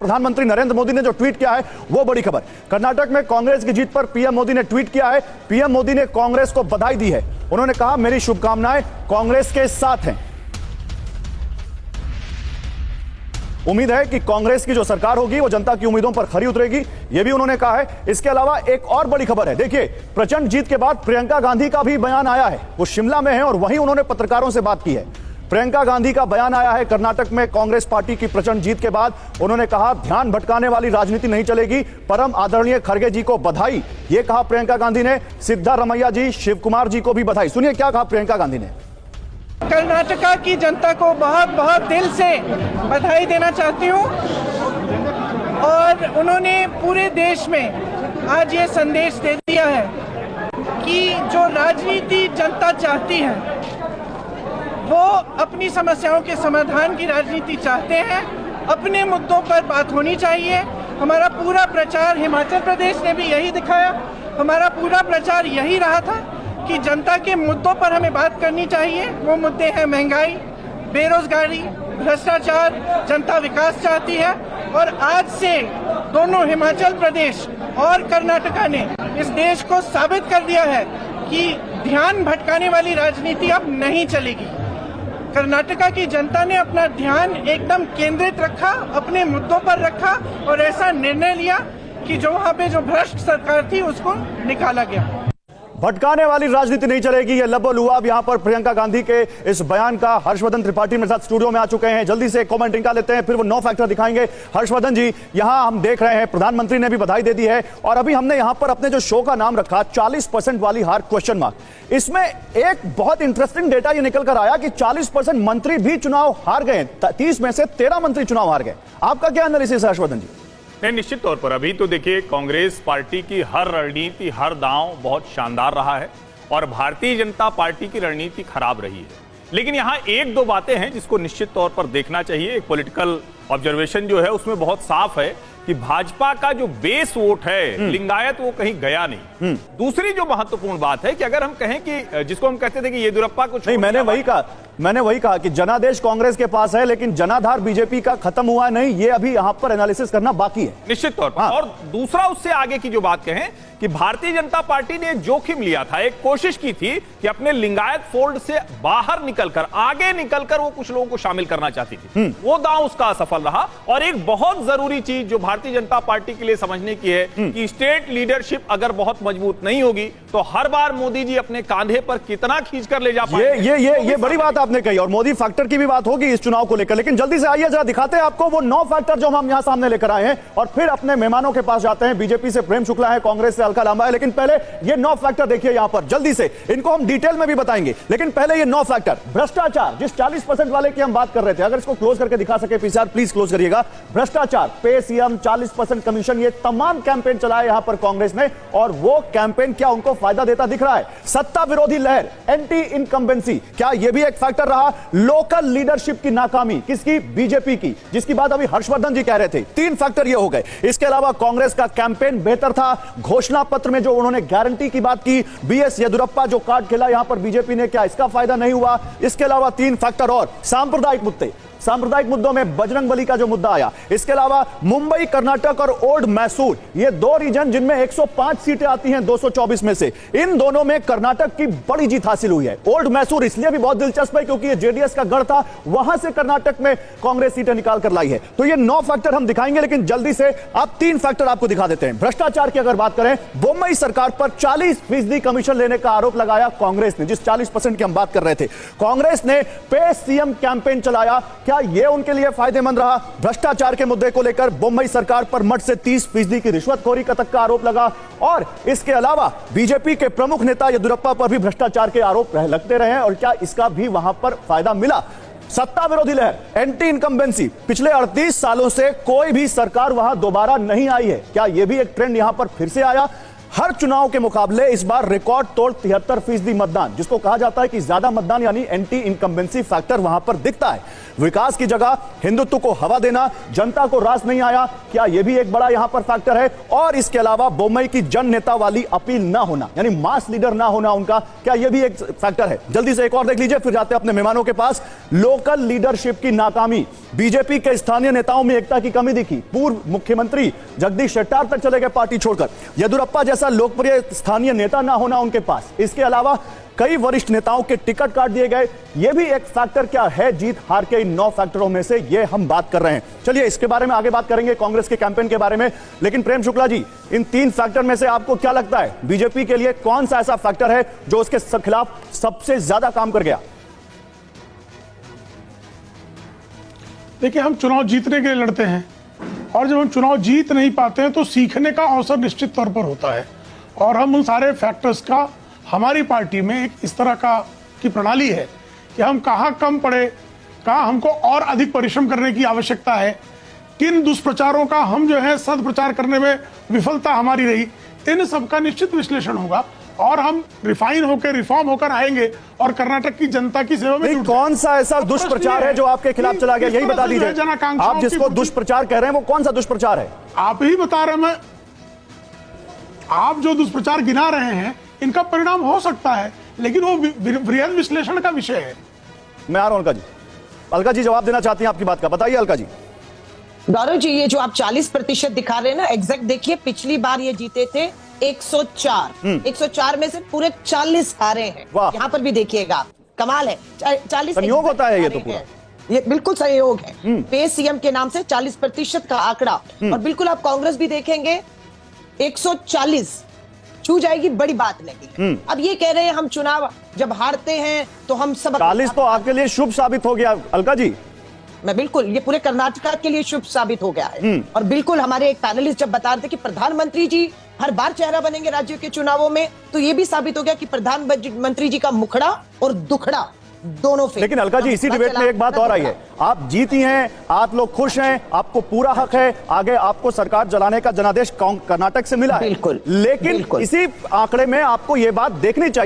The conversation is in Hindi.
प्रधानमंत्री नरेंद्र मोदी ने जो ट्वीट किया है वो बड़ी खबर। कर्नाटक में कांग्रेस की जीत पर पीएम मोदी ने ट्वीट किया है। पीएम मोदी ने कांग्रेस को बधाई दी है। उन्होंने कहा, मेरी शुभकामनाएं कांग्रेस के साथ हैं। उम्मीद है कि कांग्रेस की जो सरकार होगी वो जनता की उम्मीदों पर खरी उतरेगी, यह भी उन्होंने कहा है। इसके अलावा एक और बड़ी खबर है, देखिए, प्रचंड जीत के बाद प्रियंका गांधी का भी बयान आया है। वो शिमला में है और वहीं उन्होंने पत्रकारों से बात की है। प्रियंका गांधी का बयान आया है कर्नाटक में कांग्रेस पार्टी की प्रचंड जीत के बाद। उन्होंने कहा, ध्यान भटकाने वाली राजनीति नहीं चलेगी, परम आदरणीय खड़गे जी को बधाई। यह कहा प्रियंका गांधी ने। सिद्धारमैया जी, शिव कुमार जी को भी बधाई। सुनिए क्या कहा प्रियंका गांधी ने। कर्नाटका की जनता को बहुत बहुत दिल से बधाई देना चाहती हूँ। और उन्होंने पूरे देश में आज ये संदेश दे दिया है कि जो राजनीति जनता चाहती है वो अपनी समस्याओं के समाधान की राजनीति चाहते हैं। अपने मुद्दों पर बात होनी चाहिए। हमारा पूरा प्रचार हिमाचल प्रदेश ने भी यही दिखाया। हमारा पूरा प्रचार यही रहा था कि जनता के मुद्दों पर हमें बात करनी चाहिए। वो मुद्दे हैं महंगाई, बेरोजगारी, भ्रष्टाचार। जनता विकास चाहती है और आज से दोनों हिमाचल प्रदेश और कर्नाटका ने इस देश को साबित कर दिया है कि ध्यान भटकाने वाली राजनीति अब नहीं चलेगी। कर्नाटका की जनता ने अपना ध्यान एकदम केंद्रित रखा, अपने मुद्दों पर रखा और ऐसा निर्णय लिया कि जो वहाँ पे जो भ्रष्ट सरकार थी उसको निकाला गया। भटकाने वाली राजनीति नहीं चलेगी, यह लबोलुआब यहां पर प्रियंका गांधी के इस बयान का। हर्षवर्धन त्रिपाठी मेरे साथ स्टूडियो में आ चुके हैं। जल्दी से कमेंट इनका लेते हैं, फिर वो 9 फैक्टर दिखाएंगे। हर्षवर्धन जी, यहां हम देख रहे हैं प्रधानमंत्री ने भी बधाई दे दी है और अभी हमने यहां पर अपने जो शो का नाम रखा 40% वाली हार क्वेश्चन मार्क। इसमें एक बहुत इंटरेस्टिंग डेटा ये निकल कर आया कि 40% मंत्री भी चुनाव हार गए। 30 में से 13 मंत्री चुनाव हार गए। आपका क्या एनालिसिस है हर्षवर्धन जी? नहीं, निश्चित तौर पर अभी तो देखिए, कांग्रेस पार्टी की हर रणनीति, हर दांव बहुत शानदार रहा है और भारतीय जनता पार्टी की रणनीति खराब रही है। लेकिन यहां एक दो बातें हैं जिसको निश्चित तौर पर देखना चाहिए। एक पॉलिटिकल ऑब्जर्वेशन जो है उसमें बहुत साफ है कि भाजपा का जो बेस वोट है लिंगायत, वो कहीं गया नहीं। दूसरी जो महत्वपूर्ण बात है कि अगर हम कहें कि जिसको हम कहते थे कि येदियुरप्पा कुछ नहीं, मैंने वही कहा कि जनादेश कांग्रेस के पास है लेकिन जनाधार बीजेपी का खत्म हुआ नहीं। ये अभी यहां पर एनालिसिस करना बाकी है निश्चित तौर पर। हाँ। और दूसरा उससे आगे की जो बात कहें कि भारतीय जनता पार्टी ने जोखिम लिया था, एक कोशिश की थी कि अपने लिंगायत फोल्ड से बाहर निकलकर, आगे निकलकर वो कुछ लोगों को शामिल करना चाहती थी। वो दांव उसका असफल रहा। और एक बहुत जरूरी चीज जो भारतीय जनता पार्टी के लिए समझने की है कि स्टेट लीडरशिप अगर बहुत मजबूत नहीं होगी तो हर बार मोदी जी अपने कांधे पर कितना खींचकर ले जा पाएंगे। ये बड़ी बात आपने कही और मोदी फैक्टर की भी बात होगी इस चुनाव को लेकर। लेकिन जल्दी से आइए जरा दिखाते हैं आपको वो 9 फैक्टर जो हम यहां सामने लेकर आए हैं और फिर अपने मेहमानों के पास जाते हैं। बीजेपी से प्रेम शुक्ला है, कांग्रेस से अलका लांबा है। लेकिन पहले ये 9 फैक्टर देखिए यहां पर जल्दी से। इनको हम डिटेल में भी बताएंगे लेकिन पहले ये 9 फैक्टर। भ्रष्टाचार, जिस 40% वाले की हम बात कर रहे थे, अगर इसको क्लोज करके दिखा सके पीसीआर प्लीज क्लोज करिएगा। भ्रष्टाचार, पे सीएम, 40% कमीशन, ये तमाम कैंपेन चलाए यहां पर कांग्रेस ने और वो कैंपेन क्या उनको फायदा देता दिख रहा है? सत्ता विरोधी लहर, एंटी इनकम्बेंसी, क्या यह भी एक फैक्टर रहा? लोकल लीडरशिप की नाकामी, किसकी? बीजेपी की, जिसकी बात अभी हर्षवर्धन जी कह रहे थे। 3 फैक्टर ये हो गए। इसके अलावा कांग्रेस का कैंपेन बेहतर था। घोषणा पत्र में जो उन्होंने गारंटी की बात की, बीएस येदियुरप्पा जो कार्ड खेला यहां पर बीजेपी ने, क्या इसका फायदा नहीं हुआ? इसके अलावा 3 फैक्टर और सांप्रदायिक मुद्दे, सांप्रदायिक मुद्दों में बजरंगबली का जो मुद्दा आया। इसके अलावा मुंबई, कर्नाटक और ओल्ड मैसूर, ये 2 रीजन जिनमें 105 सीटें आती हैं 224 में से, इन दोनों में कर्नाटक की बड़ी जीत हासिल हुई है। ओल्ड मैसूर इसलिए भी बहुत दिलचस्प है क्योंकि ये जेडीएस का गढ़ था, वहां से कर्नाटक में कांग्रेस सीटें निकाल कर लाई है। तो ये 9 फैक्टर हम दिखाएंगे लेकिन जल्दी से आप 3 फैक्टर आपको दिखा देते हैं। भ्रष्टाचार की अगर बात करें, मुंबई सरकार पर 40% कमीशन लेने का आरोप लगाया कांग्रेस ने, जिस 40% की हम बात कर रहे थे। कांग्रेस ने पे सीएम कैंपेन चलाया, क्या यह उनके लिए फायदेमंद रहा? भ्रष्टाचार के मुद्दे को लेकर मुंबई सरकार पर मठ से 30% की रिश्वतखोरी का तक का आरोप लगा और इसके अलावा बीजेपी के प्रमुख नेता येदियुरप्पा पर भी भ्रष्टाचार के आरोप लगते रहे और क्या इसका भी वहां पर फायदा मिला? सत्ता विरोधी लहर, एंटी इनकम्बेंसी, पिछले 38 सालों से कोई भी सरकार वहां दोबारा नहीं आई है, क्या यह भी एक ट्रेंड यहां पर फिर से आया? हर चुनाव के मुकाबले इस बार रिकॉर्ड तोड़ 73% मतदान, जिसको कहा जाता है कि ज्यादा मतदान यानी एंटी इनकम्बेंसी फैक्टर वहां पर दिखता है। विकास की जगह हिंदुत्व को हवा देना, जनता को रास नहीं आया, क्या यह भी एक बड़ा यहां पर फैक्टर है? और इसके अलावा बोम्मई की जन नेता वाली अपील ना होना, यानी मास लीडर ना होना उनका, क्या यह भी एक फैक्टर है? जल्दी से एक और देख लीजिए, फिर जाते हैं अपने मेहमानों के पास। लोकल लीडरशिप की नाकामी, बीजेपी के स्थानीय नेताओं में एकता की कमी दिखी। पूर्व मुख्यमंत्री जगदीश शेट्टार तक चले गए पार्टी छोड़कर। येदियुरप्पा जैसा लोकप्रिय स्थानीय नेता ना होना उनके पास। इसके अलावा कई वरिष्ठ नेताओं के टिकट काट दिए गए। यह भी एक फैक्टर क्या है जीत हार के इन 9 फैक्टरों में से? यह हम बात कर रहे हैं। चलिए इसके बारे में आगे बात करेंगे, कांग्रेस के कैंपेन के बारे में। लेकिन प्रेम शुक्ला जी, इन 3 फैक्टर में से आपको क्या लगता है बीजेपी के लिए कौन सा ऐसा फैक्टर है जो उसके खिलाफ सबसे ज्यादा काम कर गया? देखिए, हम चुनाव जीतने के लिए लड़ते हैं और जब हम चुनाव जीत नहीं पाते हैं तो सीखने का अवसर निश्चित तौर पर होता है। और हम उन सारे फैक्टर्स का, हमारी पार्टी में एक इस तरह की प्रणाली है कि हम कहाँ कम पड़े, कहाँ हमको और अधिक परिश्रम करने की आवश्यकता है, किन दुष्प्रचारों का हम जो है सदप्रचार करने में विफलता हमारी रही, इन सब का निश्चित विश्लेषण होगा और हम रिफाइन होकर, रिफॉर्म होकर आएंगे और कर्नाटक की जनता की सेवा में। कौन सा ऐसा दुष्प्रचार है जो आपके खिलाफ चला गया, यही बता दीजिए। आप जिसको दुष्प्रचार कह रहे हैं वो कौन सा दुष्प्रचार है? आप ही बता रहे हैं। आप जो दुष्प्रचार गिना रहे हैं इनका परिणाम हो सकता है, लेकिन वो वृहद विश्लेषण का विषय है। मैं आ रहा हूं अलका जी। अलका जी जवाब देना चाहती हैं आपकी बात का, बताइए अलका जी। गौरव जी, ये जो आप 40% दिखा रहे हैं ना, एग्जैक्ट देखिए, पिछली बार ये जीते थे 104 में से पूरे 40 हारे हैं। यहाँ पर भी देखिएगा, कमाल है। 40 संयोग होता है ये तो पूरा, ये बिल्कुल संयोग है। पे सीएम के नाम से 40% का आंकड़ा। और बिल्कुल आप कांग्रेस भी देखेंगे 140 छू जाएगी, बड़ी बात नहीं। अब ये कह रहे हैं हम चुनाव जब हारते हैं तो हम सब 40 तो आपके लिए शुभ साबित हो गया अलका जी। मैं बिल्कुल, ये पूरे कर्नाटक के लिए शुभ साबित हो गया है। और बिल्कुल हमारे एक पैनलिस्ट जब बता रहे थे कि प्रधानमंत्री जी हर बार चेहरा बनेंगे राज्यों के चुनावों में, तो ये भी साबित हो गया कि प्रधानमंत्री जी का मुखड़ा और दुखड़ा दोनों फेल। लेकिन अलका जी, इसी डिबेट में एक बात और आई है, आप जीती हैं, आप लोग खुश हैं, आपको पूरा हक है, आगे आपको सरकार चलाने का जनादेश कर्नाटक से मिला है। बिल्कुल, लेकिन इसी आंकड़े में आपको यह बात देखनी चाहिए।